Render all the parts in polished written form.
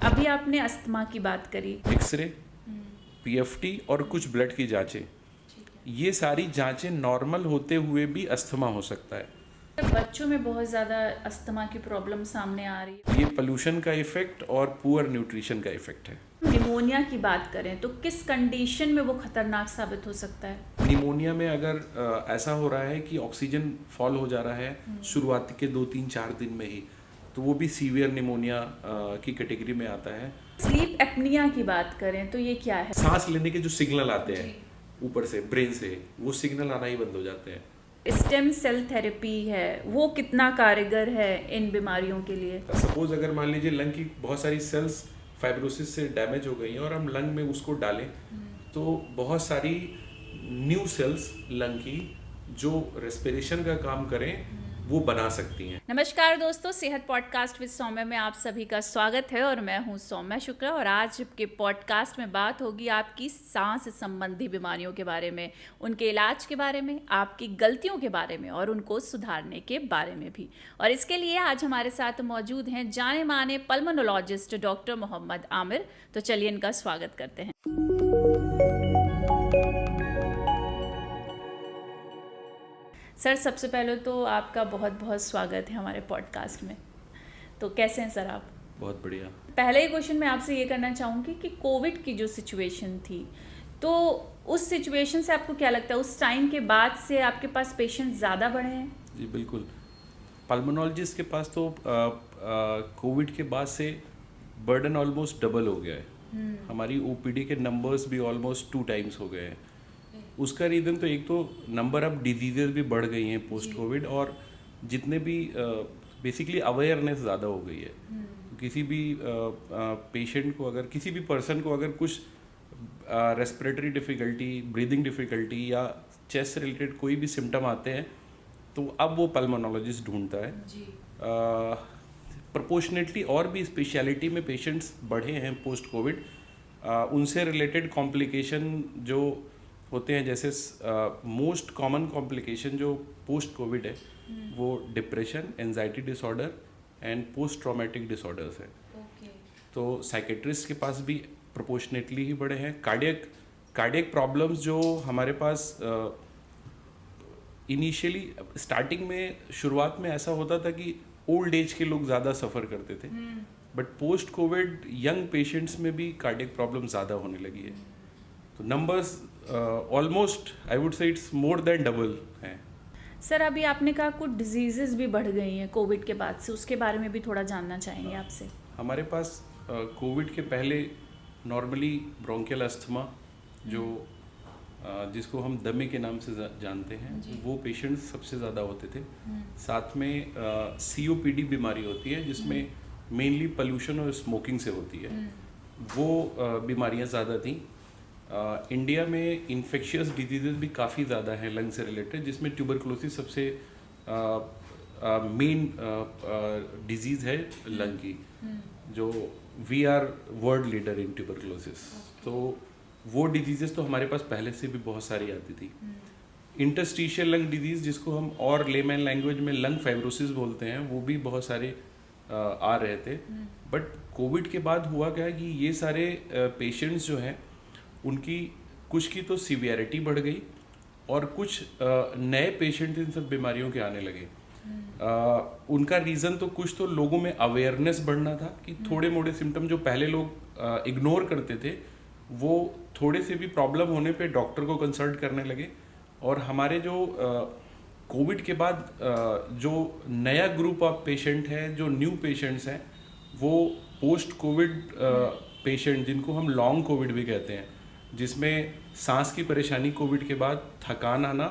अभी आपने अस्थमा की बात करी। एक्सरे, पीएफटी और कुछ ब्लड की जांचें, ये सारी जांचें नॉर्मल होते हुए भी अस्थमा हो सकता है। बच्चों में बहुत ज़्यादा अस्थमा की प्रॉब्लम सामने आ रही है। ये पोल्यूशन का इफेक्ट और पुअर न्यूट्रिशन का इफेक्ट है। निमोनिया की बात करें तो किस कंडीशन में वो खतरनाक साबित हो सकता है? निमोनिया में अगर ऐसा हो रहा है कि ऑक्सीजन फॉल हो जा रहा है शुरुआती के 2-3-4 दिन में ही, तो वो भी सीवियर निमोनिया की कैटेगरी में आता है। स्लीप एपनिया की बात करें तो ये क्या है? सांस लेने के जो सिग्नल आते हैं ऊपर से ब्रेन से, वो सिग्नल आना ही बंद हो जाते हैं। स्टेम सेल थेरेपी है, वो कितना कारगर है इन बीमारियों के लिए? सपोज अगर मान लीजिए लंग की बहुत सारी सेल्स फाइब्रोसिस से डैमेज हो गई हैं और हम लंग में उसको डालें, तो बहुत सारी न्यू सेल्स लंग की जो रेस्पिरेशन का काम करें वो बना सकती हैं। नमस्कार दोस्तों, सेहत पॉडकास्ट विद सौम्या में आप सभी का स्वागत है और मैं हूं सौम्या शुक्ला। और आज के पॉडकास्ट में बात होगी आपकी सांस संबंधी बीमारियों के बारे में, उनके इलाज के बारे में, आपकी गलतियों के बारे में और उनको सुधारने के बारे में भी। और इसके लिए आज हमारे साथ मौजूद हैं जाने माने पल्मोनोलॉजिस्ट डॉक्टर मोहम्मद आमिर। तो चलिए इनका स्वागत करते हैं। सर, सबसे पहले तो आपका बहुत बहुत स्वागत है हमारे पॉडकास्ट में। तो कैसे हैं सर आप? बहुत बढ़िया। पहले ही क्वेश्चन मैं आपसे ये करना चाहूँगी कि कोविड की जो सिचुएशन थी, तो उस सिचुएशन से आपको क्या लगता है, उस टाइम के बाद से आपके पास पेशेंट ज़्यादा बढ़े हैं? जी बिल्कुल। पल्मोनोलॉजिस्ट के पास तो कोविड के बाद से बर्डन ऑलमोस्ट डबल हो गया है। हमारी ओपीडी के नंबर्स भी ऑलमोस्ट 2 टाइम्स हो गए हैं। उसका रीज़न तो एक तो नंबर ऑफ डिजीजेज भी बढ़ गई हैं पोस्ट कोविड, और जितने भी बेसिकली अवेयरनेस ज़्यादा हो गई है। तो किसी भी पेशेंट को, अगर किसी भी पर्सन को अगर कुछ रेस्पिरेटरी डिफ़िकल्टी, ब्रीदिंग डिफ़िकल्टी या चेस्ट से रिलेटेड कोई भी सिम्टम आते हैं, तो अब वो पल्मोनोलॉजिस्ट ढूंढता है। प्रोपोर्शनेटली और भी स्पेशलिटी में पेशेंट्स बढ़े हैं पोस्ट कोविड। उनसे रिलेटेड कॉम्प्लिकेशन जो होते हैं, जैसे मोस्ट कॉमन कॉम्प्लिकेशन जो पोस्ट कोविड है वो depression, anxiety disorder and post traumatic disorders हैं। तो साइकेट्रिस्ट के पास भी प्रोपोर्शनेटली ही बढ़े हैं। कार्डियक प्रॉब्लम्स जो हमारे पास इनिशियली स्टार्टिंग में, शुरुआत में ऐसा होता था कि ओल्ड एज के लोग ज़्यादा सफ़र करते थे, but post Covid young patients में भी कार्डियक प्रॉब्लम ज़्यादा होने लगी है। तो numbers almost I would say it's more than double हैं। सर, अभी आपने कहा कुछ डिजीजेस भी बढ़ गई हैं कोविड के बाद से, उसके बारे में भी थोड़ा जानना चाहेंगे आपसे। हमारे पास कोविड के पहले नॉर्मली ब्रोंकियल अस्थमा, जो जिसको हम दमे के नाम से जानते हैं, वो पेशेंट्स सबसे ज़्यादा होते थे। साथ में सीओपीडी बीमारी होती है जिसमें मेनली पोल्यूशन और स्मोकिंग से होती है, वो बीमारियां ज़्यादा थीं। इंडिया में इन्फेक्शियस डिजीजेस भी काफ़ी ज़्यादा हैं लंग से रिलेटेड, जिसमें ट्यूबरकुलोसिस सबसे मेन डिजीज़ है लंग की, जो we are world leader in tuberculosis. तो वो डिजीजेस तो हमारे पास पहले से भी बहुत सारी आती थी। इंटरस्टिशियल लंग डिजीज़, जिसको हम और लेमैन लैंग्वेज में लंग फाइब्रोसिस बोलते हैं, वो भी बहुत सारे आ रहे थे। बट कोविड के बाद हुआ क्या कि ये सारे पेशेंट्स जो हैं, उनकी कुछ की तो सीवियरिटी बढ़ गई और कुछ नए पेशेंट इन सब बीमारियों के आने लगे। उनका रीज़न तो कुछ तो लोगों में अवेयरनेस बढ़ना था कि थोड़े मोड़े सिम्टम जो पहले लोग इग्नोर करते थे, वो थोड़े से भी प्रॉब्लम होने पे डॉक्टर को कंसल्ट करने लगे। और हमारे जो कोविड के बाद जो नया ग्रुप ऑफ पेशेंट है, जो न्यू पेशेंट्स हैं, वो पोस्ट कोविड पेशेंट, जिनको हम लॉन्ग कोविड भी कहते हैं, जिसमें सांस की परेशानी कोविड के बाद, थकान आना,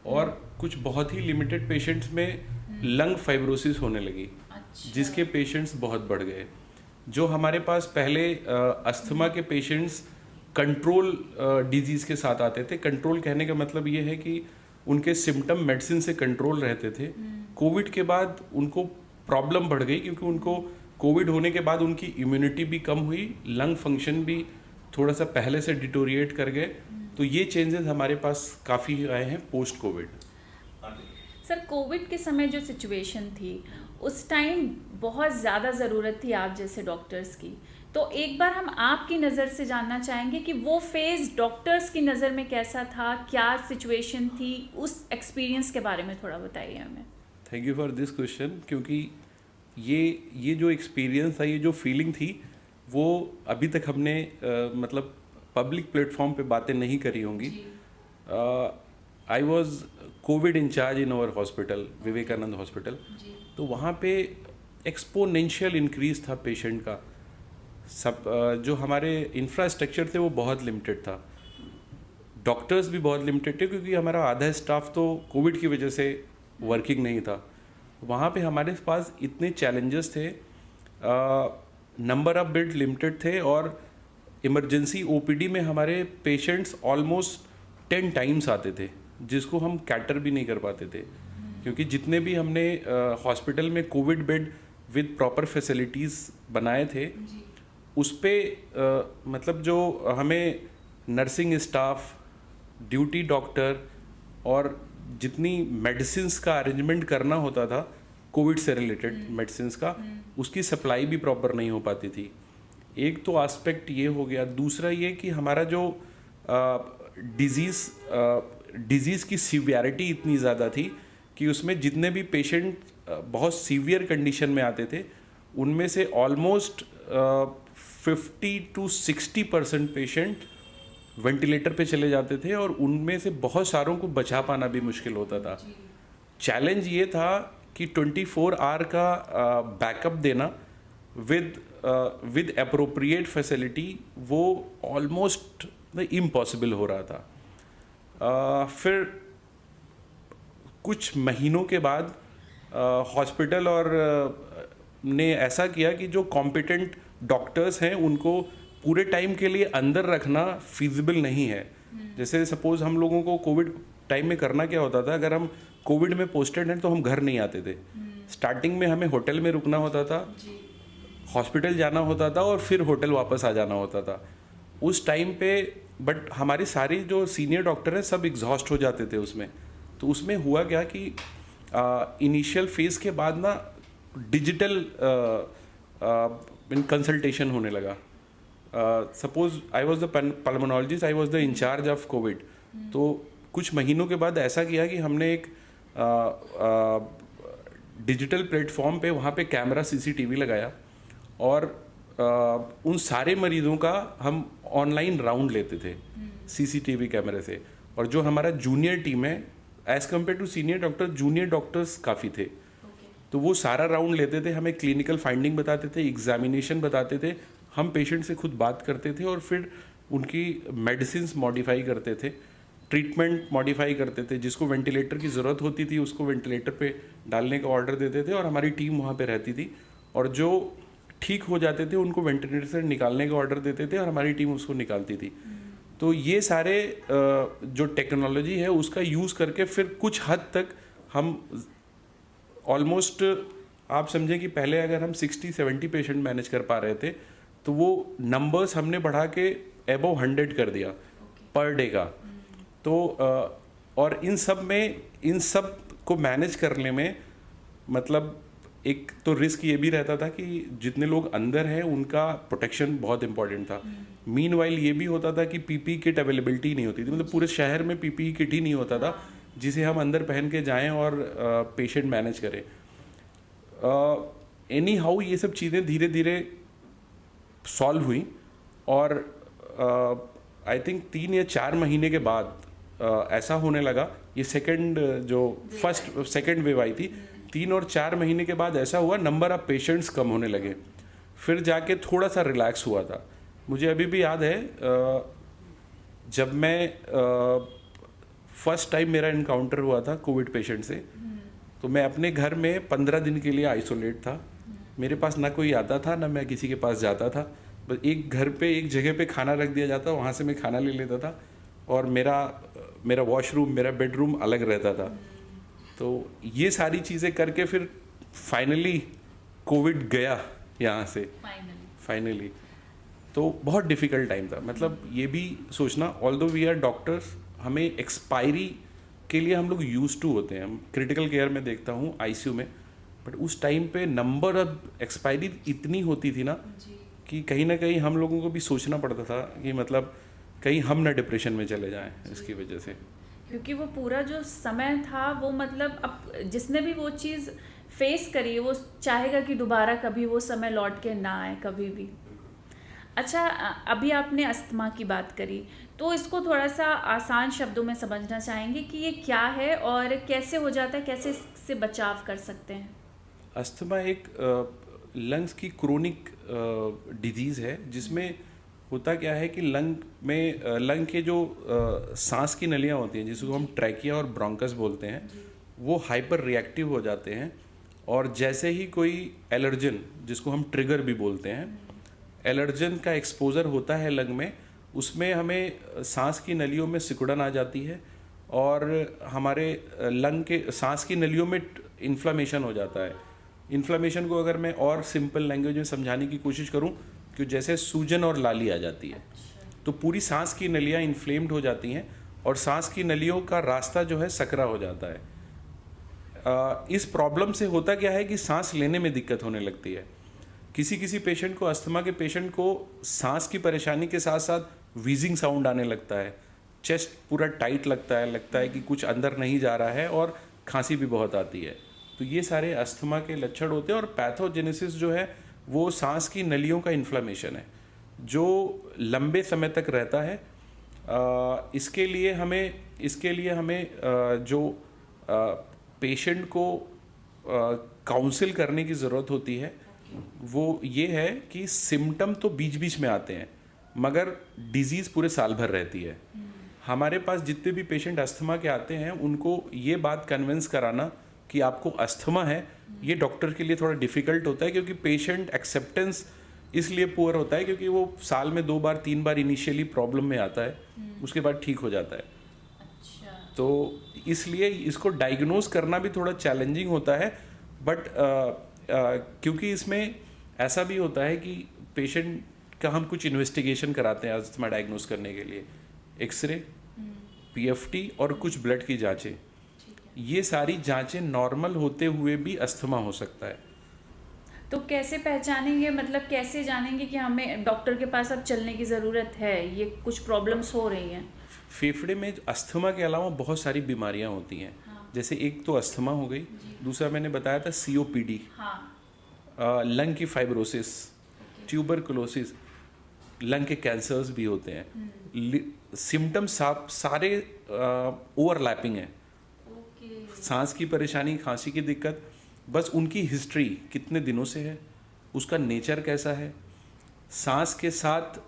और कुछ बहुत ही लिमिटेड पेशेंट्स में लंग फाइब्रोसिस होने लगी। जिसके पेशेंट्स बहुत बढ़ गए। जो हमारे पास पहले अस्थमा के पेशेंट्स कंट्रोल डिजीज़ के साथ आते थे, कंट्रोल कहने का मतलब ये है कि उनके सिम्टम मेडिसिन से कंट्रोल रहते थे। कोविड के बाद उनको प्रॉब्लम बढ़ गई, क्योंकि उनको कोविड होने के बाद उनकी इम्यूनिटी भी कम हुई, लंग फंक्शन भी थोड़ा सा पहले से डिटोरिएट कर गए। तो ये चेंजेस हमारे पास काफ़ी आए हैं पोस्ट कोविड। सर, कोविड के समय जो सिचुएशन थी, उस टाइम बहुत ज़्यादा ज़रूरत थी आप जैसे डॉक्टर्स की, तो एक बार हम आपकी नज़र से जानना चाहेंगे कि वो फेज़ डॉक्टर्स की नज़र में कैसा था, क्या सिचुएशन थी, उस एक्सपीरियंस के बारे में थोड़ा बताइए हमें। Thank you for this question, क्योंकि ये जो एक्सपीरियंस था, ये जो फीलिंग थी, वो अभी तक हमने मतलब पब्लिक प्लेटफॉर्म पे बातें नहीं करी होंगी। I was covid incharge in our hospital, Vivekananda hospital. तो वहाँ पे एक्सपोनेंशियल इंक्रीज था पेशेंट का। सब जो हमारे इंफ्रास्ट्रक्चर थे वो बहुत लिमिटेड था, डॉक्टर्स भी बहुत लिमिटेड थे, क्योंकि हमारा आधा स्टाफ तो कोविड की वजह से वर्किंग नहीं था। वहाँ पे हमारे पास इतने चैलेंजेस थे, नंबर ऑफ बेड लिमिटेड थे, और इमरजेंसी ओपीडी में हमारे पेशेंट्स ऑलमोस्ट 10 टाइम्स आते थे, जिसको हम कैटर भी नहीं कर पाते थे। क्योंकि जितने भी हमने हॉस्पिटल में Covid bed with proper facilities बनाए थे, उस पे मतलब जो हमें नर्सिंग स्टाफ, ड्यूटी डॉक्टर और जितनी मेडिसिन्स का अरेंजमेंट करना होता था कोविड से रिलेटेड मेडिसिन्स का, उसकी सप्लाई भी प्रॉपर नहीं हो पाती थी। एक तो एस्पेक्ट ये हो गया। दूसरा ये कि हमारा जो डिजीज़ की सीवियरिटी इतनी ज़्यादा थी कि उसमें जितने भी पेशेंट बहुत सीवियर कंडीशन में आते थे, उनमें से ऑलमोस्ट 50 to 60% पेशेंट वेंटिलेटर पे चले जाते थे, और उनमें से बहुत सारों को बचा पाना भी मुश्किल होता था। चैलेंज ये था कि 24 आवर का बैकअप देना विद अप्रोप्रिएट फैसिलिटी, वो ऑलमोस्ट इम्पॉसिबल हो रहा था। फिर कुछ महीनों के बाद हॉस्पिटल और ने ऐसा किया कि जो कॉम्पिटेंट डॉक्टर्स हैं उनको पूरे टाइम के लिए अंदर रखना फिजिबल नहीं है। जैसे सपोज हम लोगों को कोविड टाइम में करना क्या होता था, अगर हम कोविड में पोस्टेड हैं तो हम घर नहीं आते थे। स्टार्टिंग में हमें होटल में रुकना होता था, हॉस्पिटल जाना होता था, और फिर होटल वापस आ जाना होता था उस टाइम पे। बट हमारी सारी जो सीनियर डॉक्टर हैं सब एग्जॉस्ट हो जाते थे उसमें। तो उसमें हुआ क्या कि इनिशियल फेज के बाद ना डिजिटल कंसल्टेशन होने लगा। Suppose I was the pulmonologist, I was the incharge of covid. तो कुछ महीनों के बाद ऐसा किया कि हमने एक डिजिटल प्लेटफॉर्म पे वहाँ पे कैमरा CCTV लगाया, और उन सारे मरीजों का हम ऑनलाइन राउंड लेते थे CCTV कैमरे से। और जो हमारा जूनियर टीम है, as compare to senior doctor, junior doctors काफ़ी थे। तो वो सारा राउंड लेते थे, हमें क्लिनिकल फाइंडिंग बताते थे, एग्जामिनेशन बताते थे, हम पेशेंट से खुद बात करते थे, और फिर उनकी मेडिसिन्स मॉडिफाई करते थे, ट्रीटमेंट मॉडिफाई करते थे। जिसको वेंटिलेटर की ज़रूरत होती थी उसको वेंटिलेटर पे डालने का ऑर्डर देते थे, और हमारी टीम वहाँ पे रहती थी। और जो ठीक हो जाते थे उनको वेंटिलेटर से निकालने का ऑर्डर देते थे, और हमारी टीम उसको निकालती थी। तो ये सारे जो टेक्नोलॉजी है उसका यूज़ करके फिर कुछ हद तक हम ऑलमोस्ट, आप समझें कि पहले अगर हम 60-70 पेशेंट मैनेज कर पा रहे थे, तो वो नंबर्स हमने बढ़ा के अबव 100 कर दिया पर डे का। तो और इन सब को मैनेज करने में मतलब एक तो रिस्क ये भी रहता था कि जितने लोग अंदर हैं उनका प्रोटेक्शन बहुत इंपॉर्टेंट था। मीनवाइल ये भी होता था कि PPE किट अवेलेबिलिटी नहीं होती थी, मतलब पूरे शहर में PPE किट ही नहीं होता था जिसे हम अंदर पहन के जाएं और पेशेंट मैनेज करें। एनी हाउ ये सब चीज़ें धीरे धीरे सॉल्व हुई, और आई थिंक 3 या 4 महीने के बाद ऐसा होने लगा। ये सेकेंड वेव आई थी। 3 और 4 महीने के बाद ऐसा हुआ, नंबर ऑफ पेशेंट्स कम होने लगे, फिर जाके थोड़ा सा रिलैक्स हुआ था। मुझे अभी भी याद है जब मैं फर्स्ट टाइम मेरा इनकाउंटर हुआ था कोविड पेशेंट से, तो मैं अपने घर में 15 दिन के लिए आइसोलेट था। मेरे पास ना कोई आता था ना मैं किसी के पास जाता था, बस एक घर पे एक जगह पे खाना रख दिया जाता, वहाँ से मैं खाना ले लेता था, और मेरा वॉशरूम, मेरा बेडरूम अलग रहता था। तो ये सारी चीज़ें करके फिर फाइनली कोविड गया यहाँ से, फाइनली। तो बहुत डिफ़िकल्ट टाइम था। मतलब ये भी सोचना, ऑल्दो वी आर डॉक्टर्स, हमें एक्सपायरी के लिए हम लोग यूज टू होते हैं। हम क्रिटिकल केयर में देखता हूँ, ICU में, बट उस टाइम पे नंबर ऑफ एक्सपायरी इतनी होती थी ना कि कहीं ना कहीं हम लोगों को भी सोचना पड़ता था कि मतलब कहीं हम ना डिप्रेशन में चले जाएं इसकी वजह से। क्योंकि वो पूरा जो समय था वो मतलब अब जिसने भी वो चीज़ फेस करी है वो चाहेगा कि दोबारा कभी वो समय लौट के ना आए कभी भी। अच्छा, अभी आपने अस्थमा की बात करी, तो इसको थोड़ा सा आसान शब्दों में समझना चाहेंगे कि ये क्या है और कैसे हो जाता है, कैसे इससे बचाव कर सकते हैं? अस्थमा एक लंग्स की क्रोनिक डिजीज़ है जिसमें होता क्या है कि लंग के जो सांस की नलियाँ होती हैं जिसको हम ट्रैकिया और ब्रोंकस बोलते हैं, वो हाइपर रिएक्टिव हो जाते हैं। और जैसे ही कोई एलर्जन, जिसको हम ट्रिगर भी बोलते हैं, एलर्जन का एक्सपोजर होता है लंग में, उसमें हमें सांस की नलियों में सिकुड़न आ जाती है और हमारे लंग के सांस की नलियों में इन्फ्लामेशन हो जाता है। इन्फ्लामेशन को अगर मैं और सिंपल लैंग्वेज में समझाने की कोशिश करूं कि जैसे सूजन और लाली आ जाती है, तो पूरी सांस की नलियां इन्फ्लेम्ड हो जाती हैं और सांस की नलियों का रास्ता जो है सकरा हो जाता है। इस प्रॉब्लम से होता क्या है कि सांस लेने में दिक्कत होने लगती है। किसी किसी पेशेंट को, अस्थमा के पेशेंट को, सांस की परेशानी के साथ साथ वीजिंग साउंड आने लगता है, चेस्ट पूरा टाइट लगता है कि कुछ अंदर नहीं जा रहा है, और खांसी भी बहुत आती है। तो ये सारे अस्थमा के लक्षण होते हैं। और पैथोजेनेसिस जो है वो सांस की नलियों का इन्फ्लामेशन है जो लंबे समय तक रहता है। इसके लिए हमें जो पेशेंट को काउंसिल करने की ज़रूरत होती है वो ये है कि सिम्टम तो बीच बीच में आते हैं मगर डिजीज़ पूरे साल भर रहती है। हमारे पास जितने भी पेशेंट अस्थमा के आते हैं उनको ये बात कन्विंस कराना कि आपको अस्थमा है, ये डॉक्टर के लिए थोड़ा डिफ़िकल्ट होता है, क्योंकि पेशेंट एक्सेप्टेंस इसलिए पुअर होता है क्योंकि वो साल में 2 बार 3 बार इनिशियली प्रॉब्लम में आता है, उसके बाद ठीक हो जाता है। अच्छा। तो इसलिए इसको डायग्नोज करना भी थोड़ा चैलेंजिंग होता है। बट क्योंकि इसमें ऐसा भी होता है कि पेशेंट का हम कुछ इन्वेस्टिगेशन कराते हैं अस्थमा डायग्नोज करने के लिए, एक्सरे, पीएफटी और कुछ ब्लड की जांचें। ये सारी जांचें नॉर्मल होते हुए भी अस्थमा हो सकता है। तो कैसे पहचानेंगे, मतलब कैसे जानेंगे कि हमें डॉक्टर के पास अब चलने की ज़रूरत है, ये कुछ प्रॉब्लम्स हो रही हैं? फेफड़े में अस्थमा के अलावा बहुत सारी बीमारियां होती हैं। हाँ। जैसे एक तो अस्थमा हो गई, दूसरा मैंने बताया था सीओपीडी, हाँ। लंग की फाइब्रोसिस, ट्यूबरकुलोसिस, लंग के कैंसर्स भी होते हैं। सिम्टम्स सारे ओवरलैपिंग हैं। सांस की परेशानी, खांसी की दिक्कत, बस उनकी हिस्ट्री कितने दिनों से है, उसका नेचर कैसा है, सांस के साथ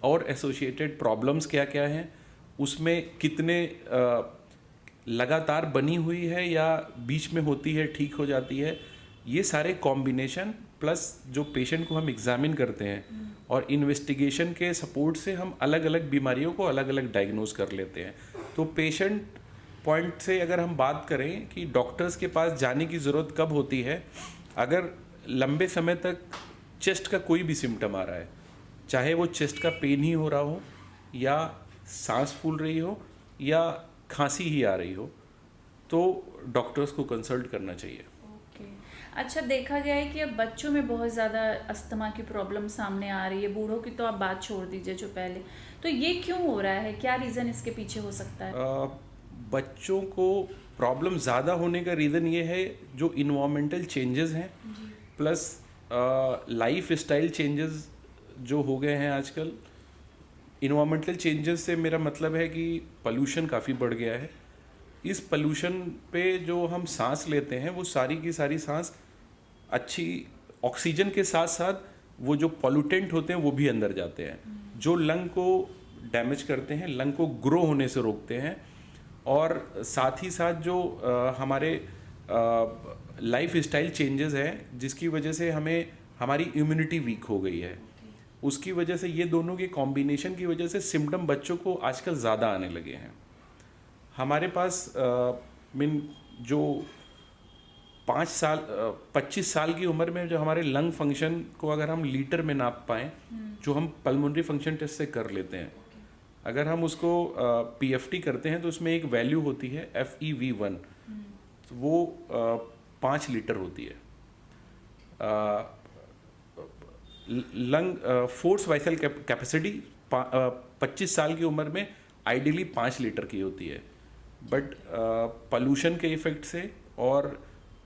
और एसोसिएटेड प्रॉब्लम्स क्या क्या हैं, उसमें कितने लगातार बनी हुई है या बीच में होती है ठीक हो जाती है, ये सारे कॉम्बिनेशन प्लस जो पेशेंट को हम एग्जामिन करते हैं और इन्वेस्टिगेशन के सपोर्ट से हम अलग अलग बीमारियों को अलग अलग डायग्नोज कर लेते हैं। तो पेशेंट पॉइंट से अगर हम बात करें कि डॉक्टर्स के पास जाने की ज़रूरत कब होती है, अगर लंबे समय तक चेस्ट का कोई भी सिम्टम आ रहा है, चाहे वो चेस्ट का पेन ही हो रहा हो या सांस फूल रही हो या खांसी ही आ रही हो, तो डॉक्टर्स को कंसल्ट करना चाहिए। ओके। अच्छा, देखा गया है कि अब बच्चों में बहुत ज़्यादा अस्थमा की प्रॉब्लम सामने आ रही है, बूढ़ों की तो आप बात छोड़ दीजिए जो पहले, तो ये क्यों हो रहा है, क्या रीज़न इसके पीछे हो सकता है? बच्चों को प्रॉब्लम ज़्यादा होने का रीज़न ये है जो इन्वायरमेंटल चेंजेस हैं, प्लस लाइफ स्टाइल चेंजेस जो हो गए हैं आजकल। इन्वायरमेंटल चेंजेस से मेरा मतलब है कि पोल्यूशन काफ़ी बढ़ गया है। इस पोल्यूशन पे जो हम सांस लेते हैं वो सारी की सारी सांस अच्छी ऑक्सीजन के साथ साथ वो जो पॉल्यूटेंट होते हैं वो भी अंदर जाते हैं, जो लंग को डैमेज करते हैं, लंग को ग्रो होने से रोकते हैं, और साथ ही साथ जो हमारे लाइफ स्टाइल चेंजेस हैं जिसकी वजह से हमें हमारी इम्यूनिटी वीक हो गई है, उसकी वजह से, ये दोनों के कॉम्बिनेशन की वजह से सिम्टम बच्चों को आजकल ज़्यादा आने लगे हैं। हमारे पास जो 25 साल की उम्र में जो हमारे लंग फंक्शन को अगर हम लीटर में नाप पाएँ, जो हम पल्मोनरी फंक्शन टेस्ट से कर लेते हैं, अगर हम उसको पीएफटी करते हैं तो उसमें एक वैल्यू होती है FeV1, तो वो 5 लीटर होती है। लंग फोर्स वाइसल कैपेसिटी 25 साल की उम्र में आइडियली 5 लीटर की होती है, बट पॉल्यूशन के इफेक्ट से और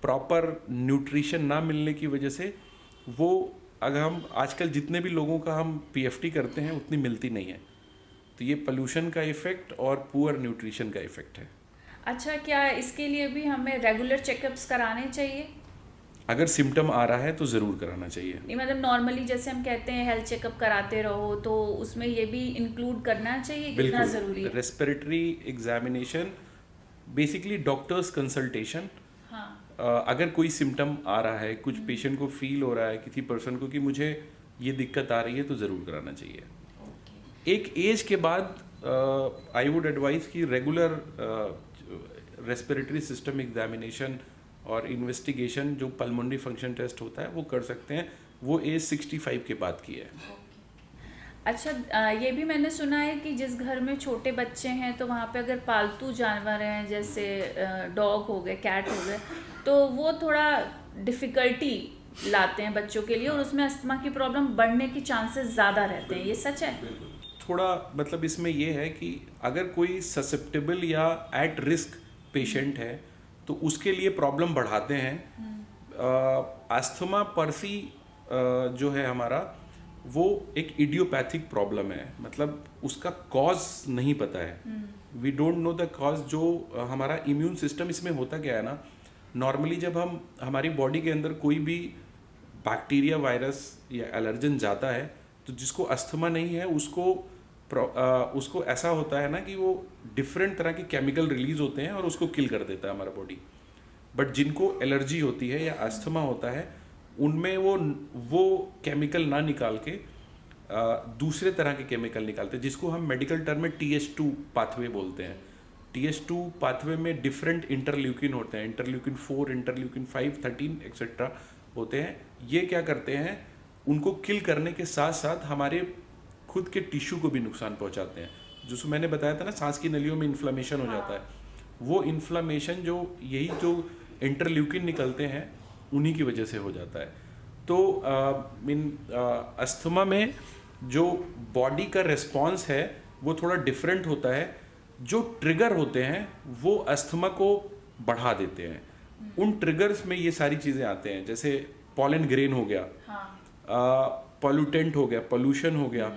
प्रॉपर न्यूट्रिशन ना मिलने की वजह से वो, अगर हम आजकल जितने भी लोगों का हम पीएफटी करते हैं उतनी मिलती नहीं है। तो ये पोल्यूशन का इफेक्ट और पुअर न्यूट्रिशन का इफेक्ट है। अच्छा, क्या इसके लिए भी हमें रेगुलर चेकअप्स कराने चाहिए? अगर सिम्टम आ रहा है तो ज़रूर कराना चाहिए। नहीं, मतलब नॉर्मली जैसे हम कहते हैं हेल्थ चेकअप कराते रहो, तो उसमें ये भी इंक्लूड करना चाहिए, कितना ज़रूरी है? Respiratory examination, basically doctors consultation. हाँ। अगर कोई सिम्टम आ रहा है, कुछ पेशेंट को फील हो रहा है किसी पर्सन को कि मुझे ये दिक्कत आ रही है, तो ज़रूर कराना चाहिए। एक एज के बाद आई वुड एडवाइस कि रेगुलर रेस्पिरेटरी सिस्टम एग्जामिनेशन और इन्वेस्टिगेशन जो पल्मोनरी फंक्शन टेस्ट होता है वो कर सकते हैं। वो एज 65 के बाद की है। अच्छा, ये भी मैंने सुना है कि जिस घर में छोटे बच्चे हैं तो वहाँ पे अगर पालतू जानवर हैं, जैसे डॉग हो गए, कैट हो गए, तो वो थोड़ा डिफ़िकल्टी लाते हैं बच्चों के लिए, और उसमें अस्थमा की प्रॉब्लम बढ़ने की चांसेस ज़्यादा रहते हैं। ये सच है? थोड़ा मतलब इसमें ये है कि अगर कोई ससेप्टेबल या एट रिस्क पेशेंट है तो उसके लिए प्रॉब्लम बढ़ाते हैं। अस्थमा परसी जो है हमारा, वो एक इडियोपैथिक प्रॉब्लम है, मतलब उसका कॉज नहीं पता है। We don't know the cause. जो हमारा इम्यून सिस्टम, इसमें होता क्या है ना, नॉर्मली जब हम हमारी बॉडी के अंदर कोई भी बैक्टीरिया, वायरस या एलर्जन जाता है, तो जिसको अस्थमा नहीं है उसको ऐसा होता है ना कि वो डिफरेंट तरह के केमिकल रिलीज होते हैं और उसको किल कर देता है हमारा बॉडी। बट जिनको एलर्जी होती है या अस्थमा होता है, उनमें वो केमिकल ना निकाल के दूसरे तरह के केमिकल निकालते हैं, जिसको हम मेडिकल टर्म में TH2 पाथवे बोलते हैं। TH2 पाथवे में डिफरेंट इंटरल्यूकिन होते हैं, इंटरल्यूकिन 4, इंटरल्यूकिन 5, 13 एक्सेट्रा होते हैं। ये क्या करते हैं, उनको किल करने के साथ साथ हमारे खुद के टिश्यू को भी नुकसान पहुंचाते हैं। जो मैंने बताया था ना, सांस की नलियों में इन्फ्लामेशन हो जाता है, वो इन्फ्लामेशन जो इंटरल्यूकिन निकलते हैं उन्हीं की वजह से हो जाता है। तो अस्थमा में जो बॉडी का रिस्पॉन्स है वो थोड़ा डिफरेंट होता है। जो ट्रिगर होते हैं वो अस्थमा को बढ़ा देते हैं। उन ट्रिगर्स में ये सारी चीज़ें आते हैं, जैसे पॉलन ग्रेन हो गया, पॉल्यूटेंट हो गया, पोल्यूशन हो गया,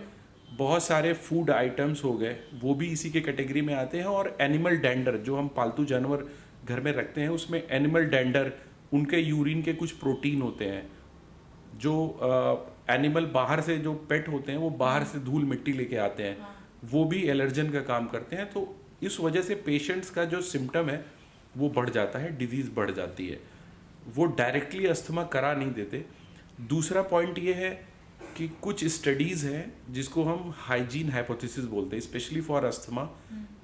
बहुत सारे फूड आइटम्स हो गए, वो भी इसी के कैटेगरी में आते हैं। और एनिमल डेंडर, जो हम पालतू जानवर घर में रखते हैं, उसमें एनिमल डेंडर, उनके यूरिन के कुछ प्रोटीन होते हैं। जो एनिमल बाहर से, जो पेट होते हैं, वो बाहर से धूल मिट्टी लेके आते हैं, वो भी एलर्जन का काम करते हैं। तो इस वजह से पेशेंट्स का जो सिम्टम है वो बढ़ जाता है, डिजीज़ बढ़ जाती है। वो डायरेक्टली अस्थमा करा नहीं देते। दूसरा पॉइंट ये है कि कुछ स्टडीज़ हैं जिसको हम हाइजीन हाइपोथेसिस बोलते हैं, स्पेशली फॉर अस्थमा।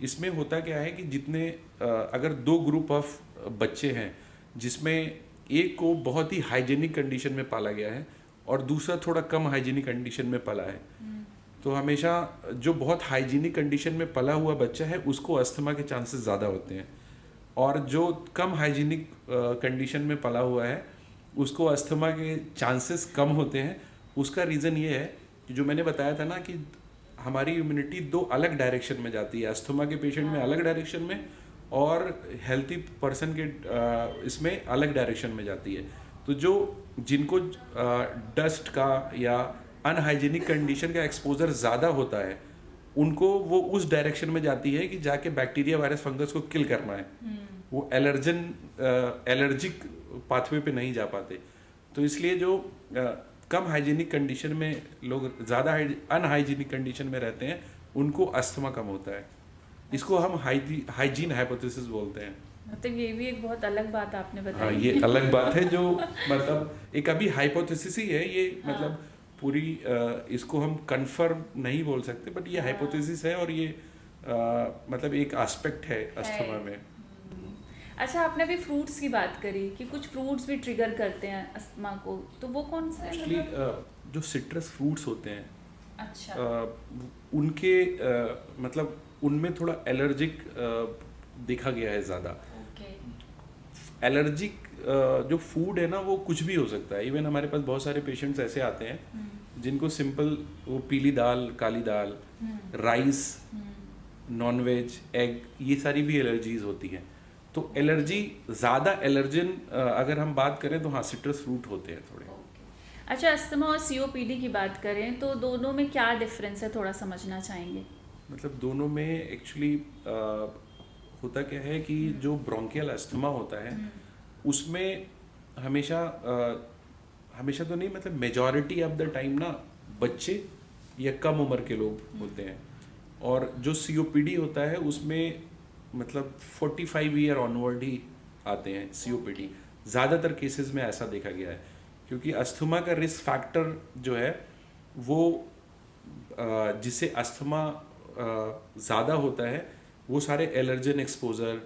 इसमें होता क्या है कि जितने अगर 2 ग्रुप ऑफ बच्चे हैं, जिसमें एक को बहुत ही हाइजीनिक कंडीशन में पाला गया है और दूसरा थोड़ा कम हाइजीनिक कंडीशन में पला है, तो हमेशा जो बहुत हाइजीनिक कंडीशन में पला हुआ बच्चा है उसको अस्थमा के चांसेस ज़्यादा होते हैं, और जो कम हाइजीनिक कंडीशन में पला हुआ है उसको अस्थमा के चांसेस कम होते हैं। उसका रीज़न ये है कि जो मैंने बताया था ना कि हमारी इम्यूनिटी 2 अलग डायरेक्शन में जाती है, अस्थमा के पेशेंट में अलग डायरेक्शन में और हेल्थी पर्सन के इसमें अलग डायरेक्शन में जाती है। तो जिनको डस्ट का या अनहाइजीनिक कंडीशन का एक्सपोजर ज़्यादा होता है, उनको वो उस डायरेक्शन में जाती है कि जाके बैक्टीरिया, वायरस, फंगस को किल करना है। वो एलर्जिक पाथवे पे नहीं जा पाते। तो इसलिए जो कम हाइजीनिक कंडीशन में लोग ज़्यादा अनहाइजीनिक कंडीशन में रहते हैं, उनको अस्थमा कम होता है। इसको हम हाइजीन हाइपोथेसिस बोलते हैं। मतलब ये भी एक बहुत अलग बात आपने बताई। हाँ, ये अलग बात है, जो मतलब एक अभी हाइपोथेसिस ही है ये। मतलब पूरी इसको हम कंफर्म नहीं बोल सकते, बट ये हाइपोथेसिस है और ये मतलब एक एस्पेक्ट है अस्थमा में। अच्छा, आपने अभी फ्रूट्स की बात करी कि कुछ फ्रूट्स भी ट्रिगर करते हैं अस्थमा को, तो वो कौन से हैं? एक्चुअली जो सिट्रस फ्रूट्स होते हैं, अच्छा, उनके मतलब उनमें थोड़ा एलर्जिक देखा गया है ज़्यादा। एलर्जिक जो फूड है ना, वो कुछ भी हो सकता है। इवन हमारे पास बहुत सारे पेशेंट्स ऐसे आते हैं जिनको सिंपल वो पीली दाल, काली दाल, राइस, नॉनवेज, एग, ये सारी भी एलर्जीज होती हैं। तो एलर्जी ज़्यादा एलर्जन अगर हम बात करें तो हाँ, सिट्रस फ्रूट होते हैं थोड़े। अच्छा, अस्थमा और सीओपीडी की बात करें तो दोनों में क्या डिफरेंस है, थोड़ा समझना चाहेंगे। मतलब दोनों में एक्चुअली होता क्या है कि जो ब्रोंकियल अस्थमा होता है उसमें हमेशा हमेशा तो नहीं, मतलब मेजॉरिटी ऑफ द टाइम ना बच्चे या कम उम्र के लोग होते हैं। और जो सीओपीडी होता है उसमें मतलब 45 ईयर ऑनवर्ड ही आते हैं सीओपीडी। ज़्यादातर केसेस में ऐसा देखा गया है, क्योंकि अस्थमा का रिस्क फैक्टर जो है वो जिससे अस्थमा ज़्यादा होता है वो सारे एलर्जन एक्सपोजर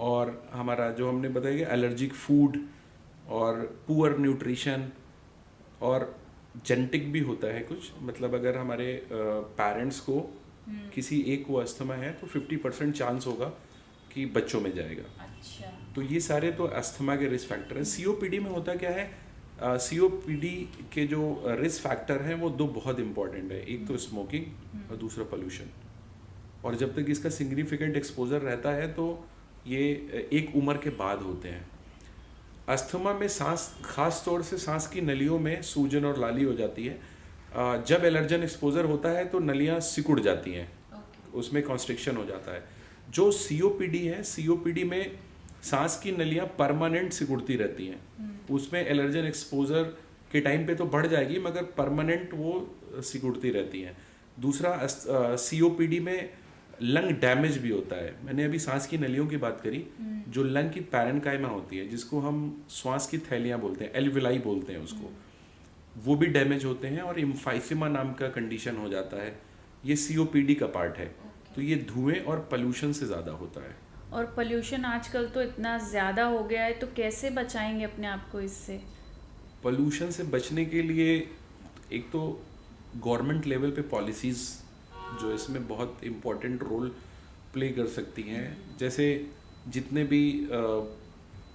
और हमारा जो हमने बताया कि एलर्जिक फूड और पुअर न्यूट्रिशन और जेनेटिक भी होता है कुछ। मतलब अगर हमारे पेरेंट्स को किसी एक को अस्थमा है तो 50% चांस होगा कि बच्चों में जाएगा। अच्छा। तो ये सारे तो अस्थमा के रिस्क फैक्टर हैं। सीओपीडी में होता क्या है, सीओपीडी के जो रिस्क फैक्टर हैं वो दो बहुत इंपॉर्टेंट है। एक तो स्मोकिंग और दूसरा पोल्यूशन। और जब तक इसका सिग्निफिकेंट एक्सपोजर रहता है तो ये एक उम्र के बाद होते हैं। अस्थमा में सांस, खास तौर से सांस की नलियों में सूजन और लाली हो जाती है। जब एलर्जन एक्सपोजर होता है तो नलियाँ सिकुड़ जाती हैं, उसमें कॉन्स्ट्रिक्शन हो जाता है। जो सीओपीडी है, सीओपीडी में सांस की नलियाँ परमानेंट सिकुड़ती रहती हैं। उसमें एलर्जन एक्सपोजर के टाइम पे तो बढ़ जाएगी मगर परमानेंट वो सिकुड़ती रहती हैं। दूसरा सीओपीडी में लंग डैमेज भी होता है। मैंने अभी सांस की नलियों की बात करी, जो लंग की पैरेन्काइमा होती है जिसको हम श्वास की थैलियाँ बोलते हैं, एल्विलाई बोलते हैं उसको, वो भी डैमेज होते हैं और इम्फाइसिमा नाम का कंडीशन हो जाता है। ये सीओपीडी का पार्ट है। तो ये धुएं और पोल्यूशन से ज़्यादा होता है। और पोल्यूशन आजकल तो इतना ज़्यादा हो गया है, तो कैसे बचाएंगे अपने आप को इससे? पोल्यूशन से बचने के लिए एक तो गवर्नमेंट लेवल पे पॉलिसीज़ जो इसमें बहुत इम्पोर्टेंट रोल प्ले कर सकती हैं। जैसे जितने भी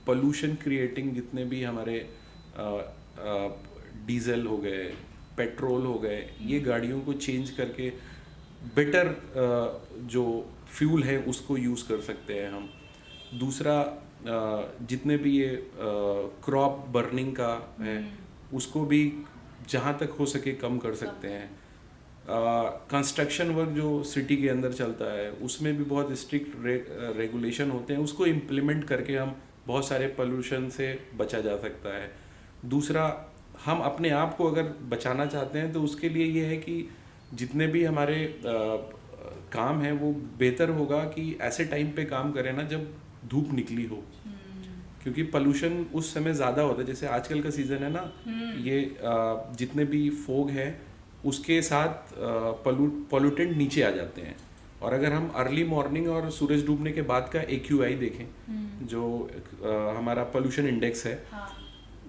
पोल्यूशन क्रिएटिंग जितने भी हमारे डीजल हो गए, पेट्रोल हो गए, ये गाड़ियों को चेंज करके बेटर जो फ्यूल है उसको यूज़ कर सकते हैं हम। दूसरा जितने भी ये क्रॉप बर्निंग का है उसको भी जहाँ तक हो सके कम कर सकते हैं। कंस्ट्रक्शन वर्क जो सिटी के अंदर चलता है उसमें भी बहुत स्ट्रिक्ट रेगुलेशन होते हैं, उसको इम्प्लीमेंट करके हम बहुत सारे पोल्यूशन से बचा जा सकता है। दूसरा, हम अपने आप को अगर बचाना चाहते हैं तो उसके लिए ये है कि जितने भी हमारे काम हैं वो बेहतर होगा कि ऐसे टाइम पे काम करें ना जब धूप निकली हो, क्योंकि पोल्यूशन उस समय ज़्यादा होता है। जैसे आजकल का सीज़न है ना, ये जितने भी फोग है उसके साथ पोल्यूटेंट नीचे आ जाते हैं। और अगर हम अर्ली मॉर्निंग और सूरज डूबने के बाद का AQI देखें जो हमारा पोल्यूशन इंडेक्स है,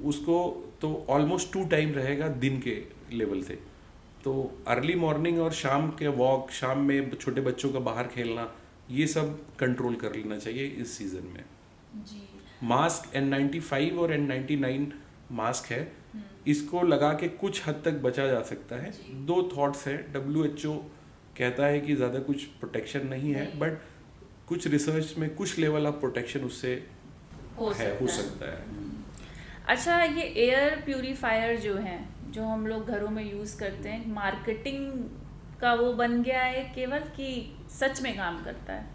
उसको तो ऑलमोस्ट 2 टाइम रहेगा दिन के लेवल से। तो अर्ली मॉर्निंग और शाम के वॉक, शाम में छोटे बच्चों का बाहर खेलना, ये सब कंट्रोल कर लेना चाहिए इस सीज़न में। जी। मास्क N95 और N99 मास्क है, इसको लगा के कुछ हद तक बचा जा सकता है। 2 थॉट्स है, WHO कहता है कि ज़्यादा कुछ प्रोटेक्शन नहीं है, बट कुछ रिसर्च में कुछ लेवल ऑफ प्रोटेक्शन उससे हो सकता है। अच्छा, ये एयर प्यूरीफायर जो है, जो हम लोग घरों में यूज़ करते हैं, मार्केटिंग का वो बन गया है केवल, कि सच में काम करता है?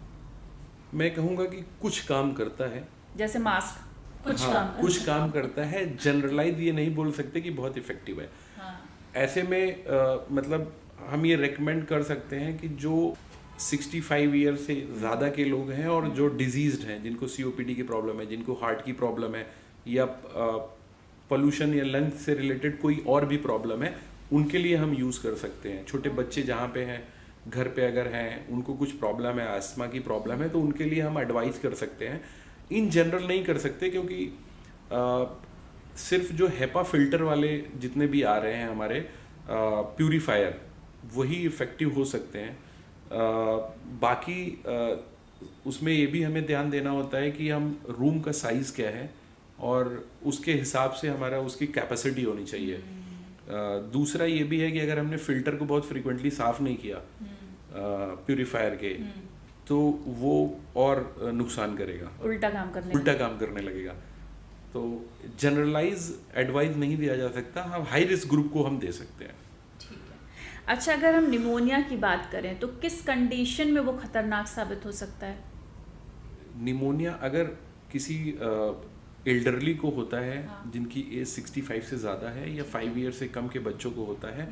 मैं कहूँगा कि कुछ काम करता है। जैसे मास्क कुछ काम करता है। जनरलाइज ये नहीं बोल सकते कि बहुत इफेक्टिव है। ऐसे में मतलब हम ये रेकमेंड कर सकते हैं कि जो 65 ईयर से ज़्यादा के लोग हैं और जो डिजीज्ड हैं, जिनको COPD की प्रॉब्लम है, जिनको हार्ट की प्रॉब्लम है या पोल्यूशन या लंग्स से रिलेटेड कोई और भी प्रॉब्लम है, उनके लिए हम यूज़ कर सकते हैं। छोटे बच्चे जहाँ पे हैं, घर पे अगर हैं, उनको कुछ प्रॉब्लम है, अस्थमा की प्रॉब्लम है, तो उनके लिए हम एडवाइस कर सकते हैं। इन जनरल नहीं कर सकते, क्योंकि सिर्फ जो हेपा फिल्टर वाले जितने भी आ रहे हैं हमारे प्यूरीफायर, वही इफ़ेक्टिव हो सकते हैं। बाकी उसमें ये भी हमें ध्यान देना होता है कि हम रूम का साइज़ क्या है और उसके हिसाब से हमारा उसकी कैपेसिटी होनी चाहिए। दूसरा ये भी है कि अगर हमने फिल्टर को बहुत फ्रिक्वेंटली साफ नहीं किया प्यूरिफायर के, तो वो और नुकसान करेगा, उल्टा काम करने लगेगा। तो जनरलाइज एडवाइस नहीं दिया जा सकता, हाँ हाई रिस्क ग्रुप को हम दे सकते हैं। ठीक है। अच्छा, अगर हम निमोनिया की बात करें तो किस कंडीशन में वो खतरनाक साबित हो सकता है? निमोनिया अगर किसी एल्डरली को होता है, हाँ। जिनकी एज 65 से ज़्यादा है या 5 ईयर से कम के बच्चों को होता है,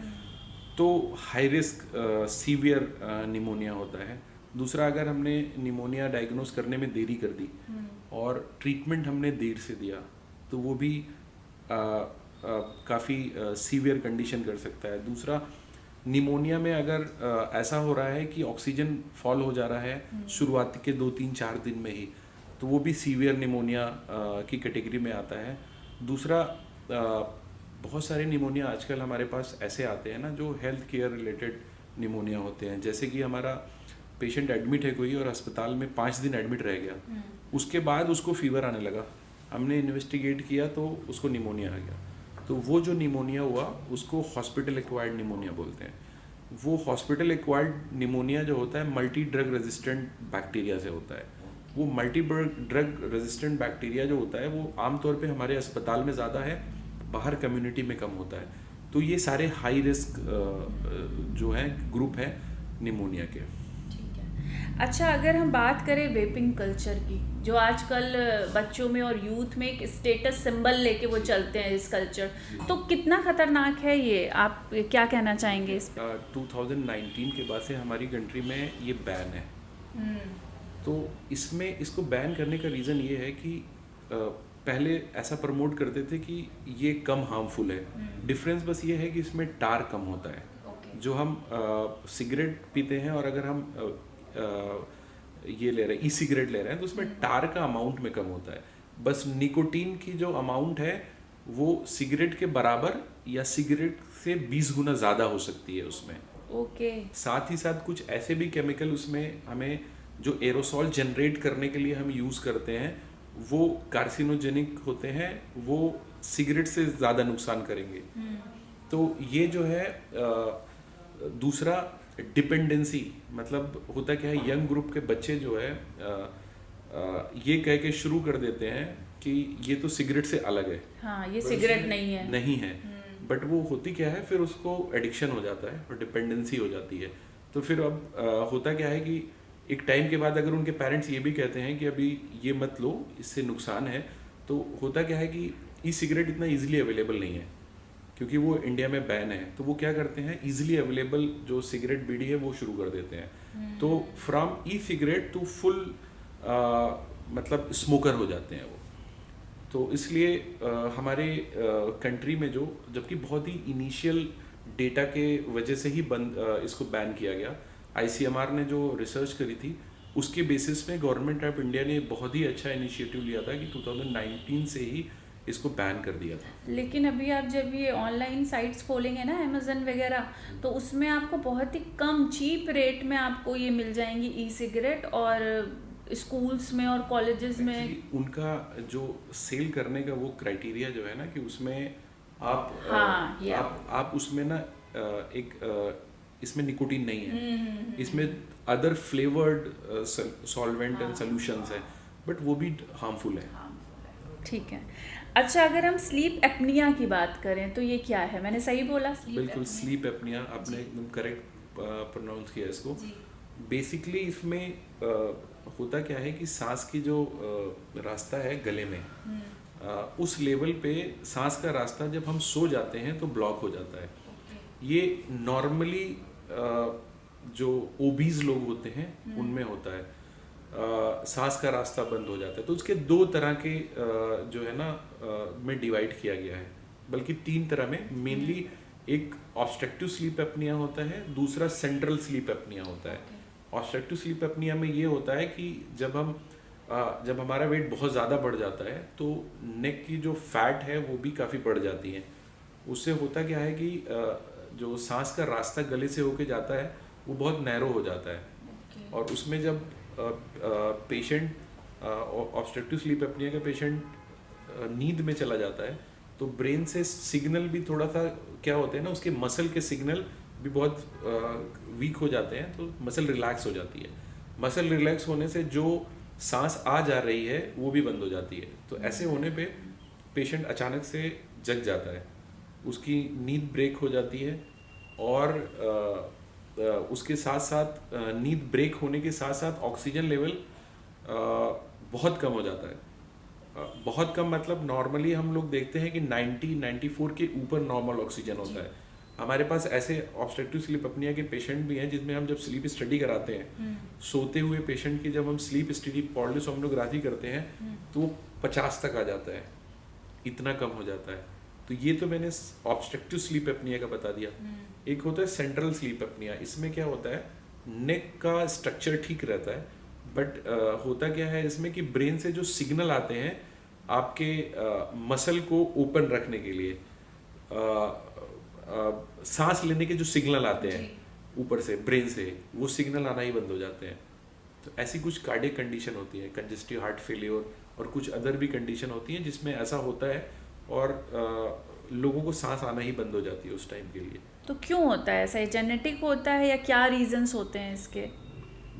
तो हाई रिस्क सीवियर निमोनिया होता है। दूसरा, अगर हमने निमोनिया डायग्नोस करने में देरी कर दी और ट्रीटमेंट हमने देर से दिया, तो वो भी काफ़ी सीवियर कंडीशन कर सकता है। दूसरा, निमोनिया में अगर ऐसा हो रहा है कि ऑक्सीजन फॉल हो जा रहा है शुरुआती के 2-3-4 दिन में ही, तो वो भी सीवियर निमोनिया की कैटेगरी में आता है। दूसरा, बहुत सारे निमोनिया आजकल हमारे पास ऐसे आते हैं ना, जो हेल्थ केयर रिलेटेड निमोनिया होते हैं। जैसे कि हमारा पेशेंट एडमिट है कोई और अस्पताल में 5 दिन एडमिट रह गया, उसके बाद उसको फीवर आने लगा, हमने इन्वेस्टिगेट किया तो उसको निमोनिया आ गया। तो वो जो निमोनिया हुआ उसको हॉस्पिटल एक्वायर्ड निमोनिया बोलते हैं। वो हॉस्पिटल एक्वायर्ड निमोनिया जो होता है मल्टी ड्रग रेजिस्टेंट बैक्टीरिया से होता है। वो मल्टी ड्रग रेजिस्टेंट बैक्टीरिया जो होता है वो आमतौर पे हमारे अस्पताल में ज़्यादा है, बाहर कम्युनिटी में कम होता है। तो ये सारे हाई रिस्क जो हैं ग्रुप हैं निमोनिया के। ठीक है। अच्छा, अगर हम बात करें वेपिंग कल्चर की, जो आजकल बच्चों में और यूथ में एक स्टेटस सिंबल लेके वो चलते हैं इस कल्चर, तो कितना खतरनाक है ये? आप क्या कहना चाहेंगे इस पे? 2019 के बाद से हमारी कंट्री में ये बैन है। तो इसमें इसको बैन करने का रीज़न ये है कि पहले ऐसा प्रमोट करते थे कि ये कम हार्मफुल है। डिफरेंस बस ये है कि इसमें टार कम होता है। जो हम सिगरेट पीते हैं और अगर हम ये ले रहे हैं, ई सिगरेट ले रहे हैं, तो उसमें टार का अमाउंट में कम होता है। बस निकोटीन की जो अमाउंट है वो सिगरेट के बराबर या सिगरेट से 20 गुना ज़्यादा हो सकती है उसमें। साथ ही साथ कुछ ऐसे भी केमिकल उसमें हमें जो एरोसॉल जनरेट करने के लिए हम यूज़ करते हैं वो कार्सिनोजेनिक होते हैं, वो सिगरेट से ज़्यादा नुकसान करेंगे। तो ये जो है दूसरा डिपेंडेंसी, मतलब होता क्या है, यंग ग्रुप के बच्चे जो है ये कह के शुरू कर देते हैं कि ये तो सिगरेट से अलग है, हाँ, ये सिगरेट नहीं है। बट वो होती क्या है, फिर उसको एडिक्शन हो जाता है और डिपेंडेंसी हो जाती है। तो फिर अब होता क्या है कि एक टाइम के बाद अगर उनके पेरेंट्स ये भी कहते हैं कि अभी ये मत लो, इससे नुकसान है, तो होता क्या है कि ई सिगरेट इतना इजीली अवेलेबल नहीं है क्योंकि वो इंडिया में बैन है। तो वो क्या करते हैं, इजीली अवेलेबल जो सिगरेट बीड़ी है वो शुरू कर देते हैं। तो from e cigarette to full मतलब स्मोकर हो जाते हैं वो। तो इसलिए हमारे कंट्री में जो, जबकि बहुत ही इनिशियल डेटा के वजह से ही इसको बैन किया गया, ICMR ने जो रिसर्च करी थी उसके बेसिस में गवर्नमेंट ऑफ इंडिया ने बहुत ही अच्छा इनिशिएटिव लिया था कि 2019 से ही इसको बैन कर दिया था। लेकिन अभी आप जब ये ऑनलाइन साइट्स खोलेंगे ना, अमेजन वगैरह, तो उसमें आपको बहुत ही कम चीप रेट में आपको ये मिल जाएंगी ई सिगरेट, और स्कूल्स में और कॉलेजेस में उनका जो सेल करने का वो क्राइटेरिया जो है ना कि उसमें आप आप उसमें ना एक इसमें निकोटीन नहीं है, इसमें other flavoured solvent and solutions है, बट वो भी हार्मफुल है। ठीक है। अच्छा, अगर हम स्लीप एपनिया की बात करें तो ये क्या है? मैंने सही बोला? बिल्कुल, स्लीप एपनिया आपने एकदम करेक्ट प्रोनाउंस किया इसको। बेसिकली इसमें होता क्या है कि सांस की जो रास्ता है गले में, उस लेवल पे सांस का रास्ता जब हम सो जाते हैं तो ब्लॉक हो जाता है। ये नॉर्मली जो ओबीज लोग होते हैं उनमें होता है, सांस का रास्ता बंद हो जाता है। तो उसके 2 तरह के जो है ना में डिवाइड किया गया है, बल्कि 3 तरह में। मेनली एक ऑब्स्ट्रक्टिव स्लीप एपनिया होता है, दूसरा सेंट्रल स्लीप एपनिया होता है। ऑब्स्ट्रक्टिव स्लीप एपनिया में ये होता है कि जब हमारा वेट बहुत ज़्यादा बढ़ जाता है तो नेक की जो फैट है वो भी काफ़ी बढ़ जाती है। उससे होता क्या है कि जो सांस का रास्ता गले से होके जाता है वो बहुत नैरो हो जाता है। और उसमें जब पेशेंट ऑब्स्ट्रक्टिव स्लीप एपनिया का पेशेंट नींद में चला जाता है तो ब्रेन से सिग्नल भी थोड़ा सा क्या होते हैं ना, उसके मसल के सिग्नल भी बहुत वीक हो जाते हैं, तो मसल रिलैक्स हो जाती है। मसल रिलैक्स होने से जो सांस आ जा रही है वो भी बंद हो जाती है। तो ऐसे होने पे पेशेंट अचानक से जग जाता है, उसकी नींद ब्रेक हो जाती है, और उसके साथ साथ नींद ब्रेक होने के साथ साथ ऑक्सीजन लेवल बहुत कम हो जाता है। बहुत कम मतलब नॉर्मली हम लोग देखते हैं कि 90-94 के ऊपर नॉर्मल ऑक्सीजन होता है। हमारे पास ऐसे ऑब्स्ट्रक्टिव स्लीप अपनिया के पेशेंट भी हैं जिसमें हम जब स्लीप स्टडी कराते हैं, सोते हुए पेशेंट की जब हम स्लीप स्टडी पॉलीसोम्नोग्राफी करते हैं तो वो 50 तक आ जाता है, इतना कम हो जाता है। तो ये तो मैंने ऑब्स्ट्रक्टिव स्लीप अपनिया का बता दिया। एक होता है सेंट्रल स्लीप अपनिया। इसमें क्या होता है, नेक का स्ट्रक्चर ठीक रहता है, बट होता क्या है इसमें कि ब्रेन से जो सिग्नल आते हैं आपके मसल को ओपन रखने के लिए, सांस लेने के जो सिग्नल आते हैं ऊपर से ब्रेन से, वो सिग्नल आना ही बंद हो जाते हैं। तो ऐसी कुछ कार्डियक कंडीशन होती है, कंजेस्टिव हार्ट फेलियर और कुछ अदर भी कंडीशन होती हैं जिसमें ऐसा होता है, और लोगों को सांस आना ही बंद हो जाती है उस टाइम के लिए। तो क्यों होता है ऐसा? जेनेटिक होता है या क्या रीजंस होते हैं इसके?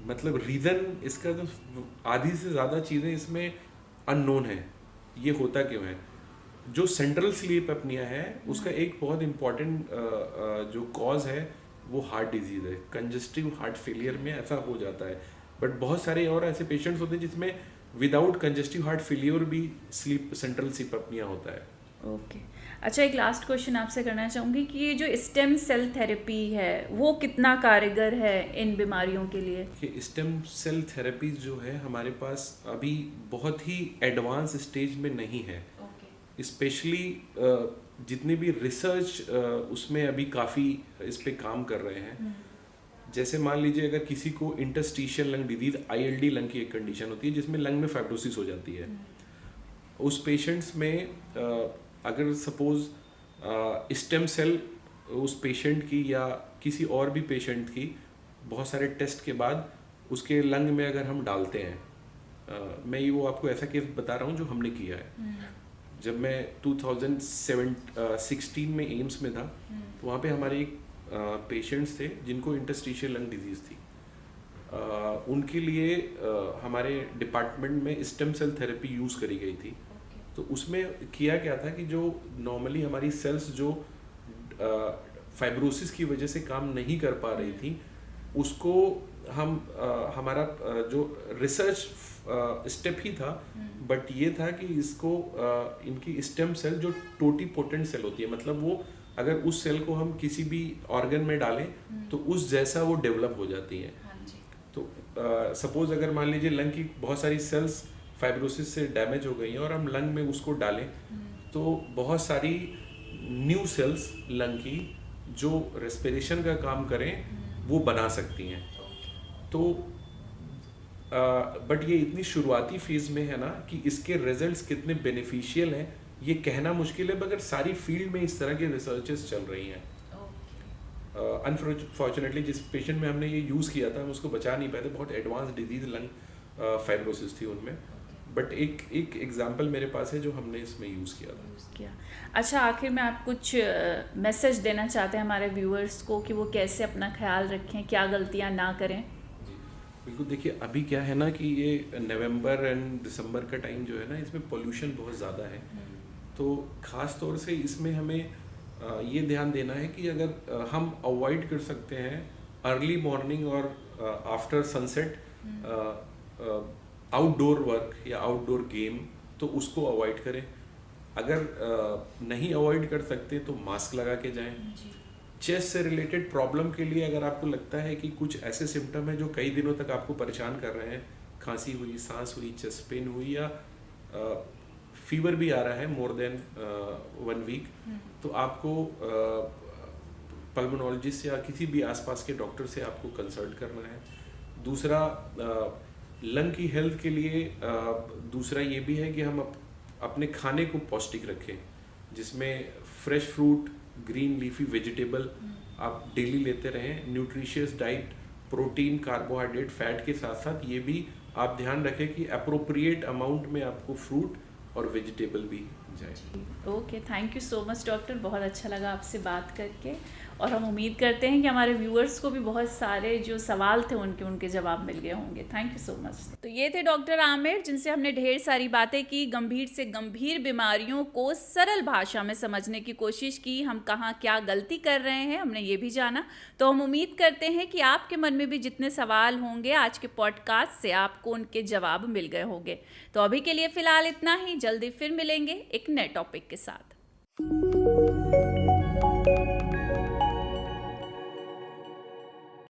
मतलब रीज़न इसका तो आधी से ज़्यादा चीज़ें इसमें अननोन है, ये होता क्यों है। जो सेंट्रल स्लीप अपनिया है उसका एक बहुत इम्पॉर्टेंट जो कॉज है वो हार्ट डिजीज़ है। कंजेस्टिव हार्ट फेलियर में ऐसा हो जाता है, बट बहुत सारे और ऐसे पेशेंट्स होते हैं जिसमें विदाउट कंजेस्टिव हार्ट फेलियर भी सेंट्रल स्लीप अपनिया होता है। ओके अच्छा, एक लास्ट क्वेश्चन आपसे करना चाहूँगी कि ये जो स्टेम सेल थेरेपी है वो कितना कारगर है इन बीमारियों के लिए? कि स्टेम सेल थेरेपी जो है हमारे पास अभी बहुत ही एडवांस स्टेज में नहीं है। स्पेशली जितने भी रिसर्च उसमें अभी काफ़ी इस पे काम कर रहे हैं। जैसे मान लीजिए अगर किसी को interstitial lung disease ILD lung की एक कंडीशन होती है जिसमें लंग में फाइब्रोसिस हो जाती है, उस पेशेंट्स में अगर सपोज स्टेम सेल उस पेशेंट की या किसी और भी पेशेंट की बहुत सारे टेस्ट के बाद उसके लंग में अगर हम डालते हैं, मैं ये वो आपको ऐसा केस बता रहा हूँ जो हमने किया है। जब मैं 2016 में एम्स में था तो वहाँ पे हमारे एक पेशेंट्स थे जिनको इंटरस्टिशियल लंग डिजीज़ थी। उनके लिए हमारे डिपार्टमेंट में स्टेम सेल थेरेपी यूज़ करी गई थी। तो उसमें किया क्या था कि जो नॉर्मली हमारी सेल्स जो फाइब्रोसिस की वजह से काम नहीं कर पा रही थी, उसको हम हमारा जो रिसर्च स्टेप ही था, बट ये था कि इसको इनकी स्टेम सेल जो टोटीपोटेंट सेल होती है, मतलब वो अगर उस सेल को हम किसी भी ऑर्गन में डालें तो उस जैसा वो डेवलप हो जाती हैं। तो सपोज अगर मान लीजिए लंग की बहुत सारी सेल्स फाइब्रोसिस से डैमेज हो गई हैं और हम लंग में उसको डालें तो बहुत सारी न्यू सेल्स लंग की जो रेस्पिरेशन का काम करें वो बना सकती हैं। तो बट ये इतनी शुरुआती फेज में है ना कि इसके रिजल्ट्स कितने बेनिफिशियल हैं ये कहना मुश्किल है, मगर सारी फील्ड में इस तरह के रिसर्चेस चल रही हैं। अनफॉर्चुनेटली जिस पेशेंट में हमने ये यूज़ किया था हम उसको बचा नहीं पाए थे, बहुत एडवांस डिजीज लंग फाइब्रोसिस थी उनमें, बट एक एग्जांपल मेरे पास है जो हमने इसमें यूज़ किया। अच्छा, आखिर में आप कुछ मैसेज देना चाहते हैं हमारे व्यूअर्स को कि वो कैसे अपना ख्याल रखें, क्या गलतियां ना करें? बिल्कुल, देखिए अभी क्या है ना कि ये नवंबर एंड दिसंबर का टाइम जो है ना इसमें पोल्यूशन बहुत ज़्यादा है। तो ख़ास तौर से इसमें हमें ये ध्यान देना है कि अगर हम अवॉइड कर सकते हैं अर्ली मॉर्निंग और आफ्टर सनसेट आउटडोर वर्क या आउटडोर गेम, तो उसको अवॉइड करें। अगर नहीं अवॉइड कर सकते तो मास्क लगा के जाएं। चेस्ट से रिलेटेड प्रॉब्लम के लिए अगर आपको लगता है कि कुछ ऐसे सिम्टम हैं जो कई दिनों तक आपको परेशान कर रहे हैं, खांसी हुई, सांस हुई, चेस्ट पेन हुई या फीवर भी आ रहा है मोर देन 1 वीक, तो आपको पल्मोनोलॉजिस्ट या किसी भी आसपास के डॉक्टर से आपको कंसल्ट करना है। दूसरा लंग की हेल्थ के लिए दूसरा ये भी है कि हम अपने खाने को पौष्टिक रखें, जिसमें fresh fruit, green leafy vegetable आप डेली लेते रहें। Nutritious diet, protein, carbohydrate, fat के साथ साथ ये भी आप ध्यान रखें कि अप्रोप्रिएट अमाउंट में आपको फ्रूट और वेजिटेबल भी जाए। Okay, thank you so much doctor, बहुत अच्छा लगा आपसे बात करके, और हम उम्मीद करते हैं कि हमारे व्यूअर्स को भी बहुत सारे जो सवाल थे उनके जवाब मिल गए होंगे। Thank you so much. तो ये थे डॉक्टर आमिर, जिनसे हमने ढेर सारी बातें की, गंभीर से गंभीर बीमारियों को सरल भाषा में समझने की कोशिश की, हम कहाँ क्या गलती कर रहे हैं हमने ये भी जाना। तो हम उम्मीद करते हैं कि आपके मन में भी जितने सवाल होंगे आज के पॉडकास्ट से आपको उनके जवाब मिल गए होंगे। तो अभी के लिए फ़िलहाल इतना ही, जल्दी फिर मिलेंगे एक नए टॉपिक के साथ।